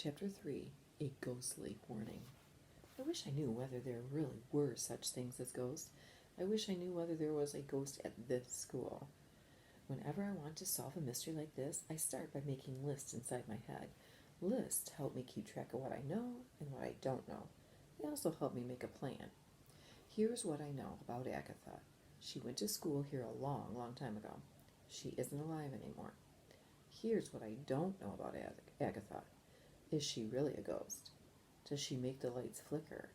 Chapter 3, A Ghostly Warning. I wish I knew whether there really were such things as ghosts. I wish I knew whether there was a ghost at this school. Whenever I want to solve a mystery like this, I start by making lists inside my head. Lists help me keep track of what I know and what I don't know. They also help me make a plan. Here's what I know about Agatha. She went to school here a long, long time ago. She isn't alive anymore. Here's what I don't know about Agatha. Is she really a ghost? Does she make the lights flicker?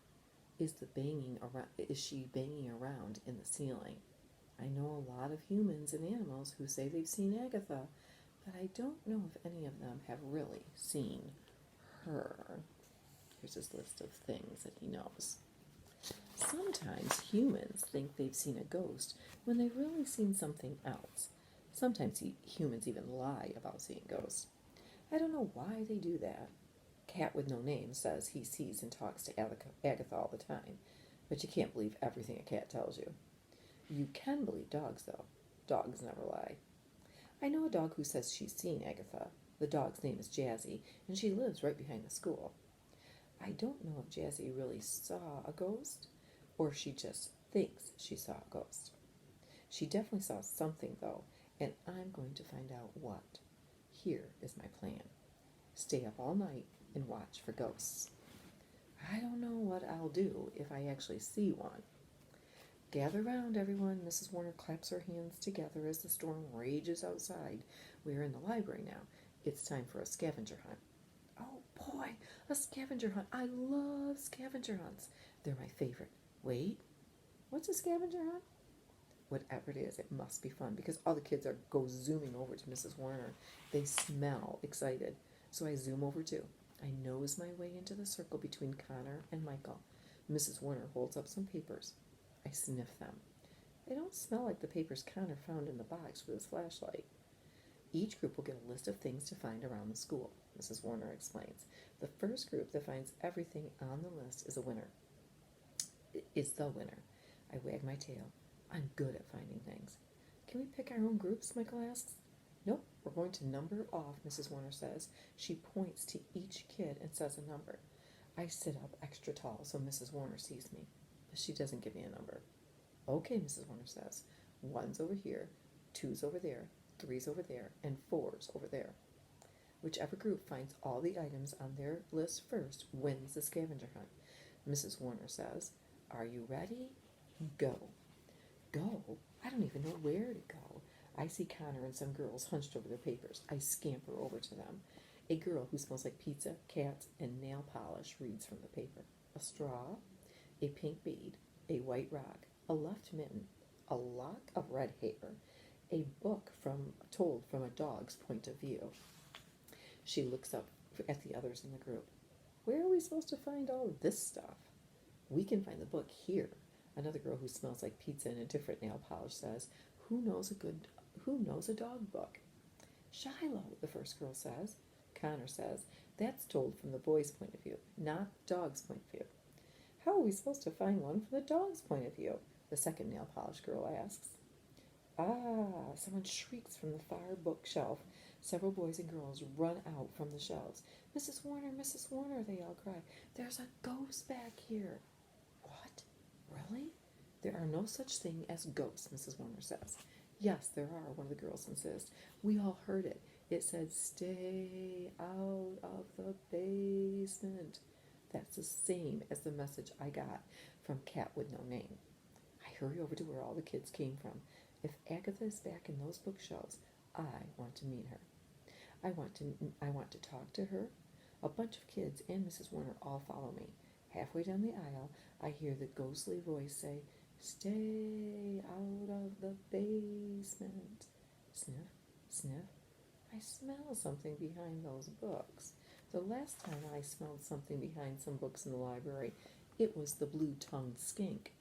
Is she banging around in the ceiling? I know a lot of humans and animals who say they've seen Agatha, but I don't know if any of them have really seen her. Here's his list of things that he knows. Sometimes humans think they've seen a ghost when they've really seen something else. Sometimes humans even lie about seeing ghosts. I don't know why they do that. Cat with No Name says he sees and talks to Agatha all the time, but you can't believe everything a cat tells you. You can believe dogs, though. Dogs never lie. I know a dog who says she's seen Agatha. The dog's name is Jazzy, and she lives right behind the school. I don't know if Jazzy really saw a ghost, or if she just thinks she saw a ghost. She definitely saw something, though, and I'm going to find out what. Here is my plan. Stay up all night and watch for ghosts. I don't know what I'll do if I actually see one. Gather round, everyone. Mrs. Warner claps her hands together as the storm rages outside. We are in the library now. It's time for a scavenger hunt. Oh boy, a scavenger hunt. I love scavenger hunts. They're my favorite. Wait, what's a scavenger hunt? Whatever it is, it must be fun because all the kids go zooming over to Mrs. Warner. They smell excited, so I zoom over too. I nose my way into the circle between Connor and Michael. Mrs. Warner holds up some papers. I sniff them. They don't smell like the papers Connor found in the box with his flashlight. Each group will get a list of things to find around the school, Mrs. Warner explains. The first group that finds everything on the list is the winner. I wag my tail. I'm good at finding things. Can we pick our own groups? Michael asks. Nope, we're going to number off, Mrs. Warner says. She points to each kid and says a number. I sit up extra tall so Mrs. Warner sees me, but she doesn't give me a number. Okay, Mrs. Warner says. 1's over here, 2's over there, 3's over there, and 4's over there. Whichever group finds all the items on their list first wins the scavenger hunt. Mrs. Warner says, Are you ready? Go. Go? I don't even know where to go. I see Connor and some girls hunched over their papers. I scamper over to them. A girl who smells like pizza, cats, and nail polish reads from the paper. A straw, a pink bead, a white rock, a left mitten, a lock of red hair, a book told from a dog's point of view. She looks up at the others in the group. Where are we supposed to find all of this stuff? We can find the book here. Another girl who smells like pizza and a different nail polish says, Who knows a dog book? Shiloh, the first girl says. Connor says, That's told from the boy's point of view, not the dog's point of view. How are we supposed to find one from the dog's point of view? The second nail polish girl asks. Someone shrieks from the far bookshelf. Several boys and girls run out from the shelves. Mrs. Warner, they all cry. There's a ghost back here. What? Really? There are no such thing as ghosts, Mrs. Warner says. Yes, there are, one of the girls insists. We all heard it. It said, Stay out of the basement. That's the same as the message I got from Cat with No Name. I hurry over to where all the kids came from. If Agatha is back in those bookshelves, I want to meet her. I want to talk to her. A bunch of kids and Mrs. Warner all follow me. Halfway down the aisle, I hear the ghostly voice say, Stay out of the basement. Sniff, sniff. I smell something behind those books. The last time I smelled something behind some books in the library, it was the blue-tongued skink.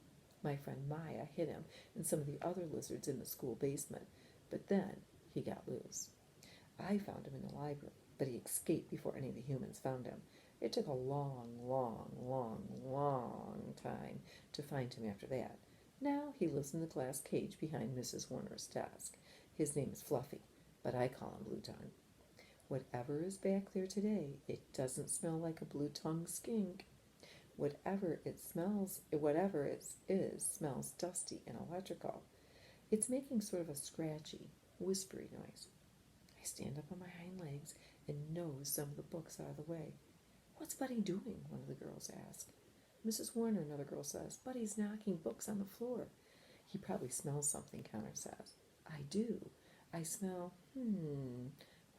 My friend Maya hit him and some of the other lizards in the school basement, but then he got loose. I found him in the library, but he escaped before any of the humans found him. It took a long time to find him after that. Now he lives in the glass cage behind Mrs. Warner's desk. His name is Fluffy, but I call him Blue Tongue. Whatever is back there today, it doesn't smell like a blue-tongued skink. Whatever it is, smells dusty and electrical. It's making sort of a scratchy, whispery noise. I stand up on my hind legs and nose some of the books out of the way. What's Buddy doing? One of the girls asks. Mrs. Warner, another girl says. Buddy's knocking books on the floor. He probably smells something, Connor says. I do. I smell,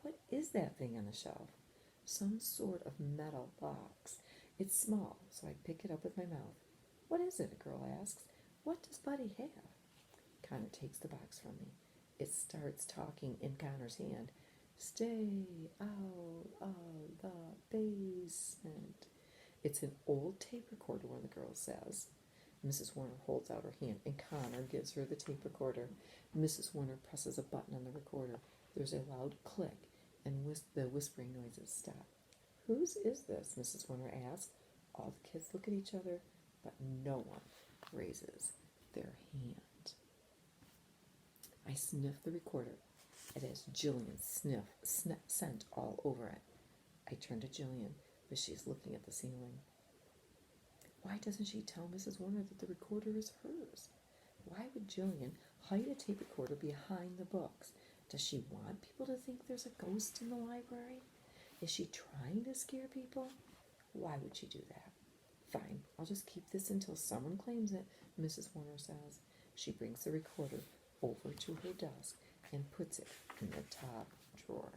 what is that thing on the shelf? Some sort of metal box. It's small, so I pick it up with my mouth. What is it? A girl asks. What does Buddy have? Connor takes the box from me. It starts talking in Connor's hand. Stay out of the basement. It's an old tape recorder, one of the girls says. Mrs. Warner holds out her hand, and Connor gives her the tape recorder. Mrs. Warner presses a button on the recorder. There's a loud click, and the whispering noises stop. Whose is this? Mrs. Warner asks. All the kids look at each other, but no one raises their hand. I sniff the recorder. It has Jillian's scent all over it. I turn to Jillian, but she's looking at the ceiling. Why doesn't she tell Mrs. Warner that the recorder is hers? Why would Jillian hide a tape recorder behind the books? Does she want people to think there's a ghost in the library? Is she trying to scare people? Why would she do that? Fine, I'll just keep this until someone claims it, Mrs. Warner says. She brings the recorder over to her desk and puts it in the top drawer.